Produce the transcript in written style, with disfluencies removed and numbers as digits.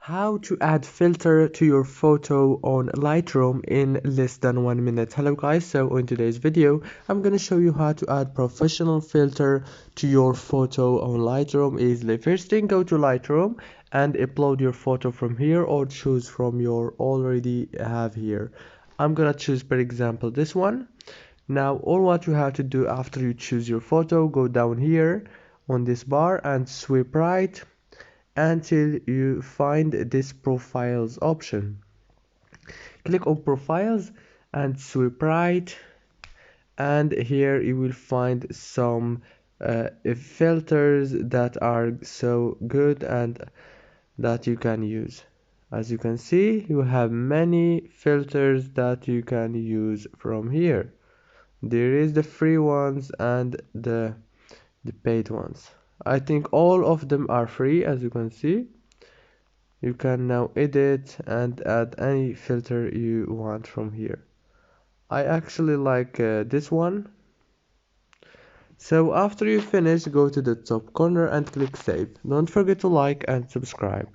How to add filter to your photo on Lightroom in less than 1 minute. Hello guys, so in today's video I'm gonna show you how to add professional filter to your photo on Lightroom easily. First thing, go to Lightroom and upload your photo from here or choose from your already have here. I'm gonna choose, for example, this one. Now all what you have to do after you choose your photo, go down here on this bar and swipe right until you find this profiles option. Click on profiles and swipe right, and here you will find some filters that are so good and that you can use. As you can see, you have many filters that you can use from here. There is the free ones and the paid ones. I think all of them are free. As you can see, you can now edit and add any filter you want from here. I actually like this one. So after you finish, go to the top corner and click save. Don't forget to like and subscribe.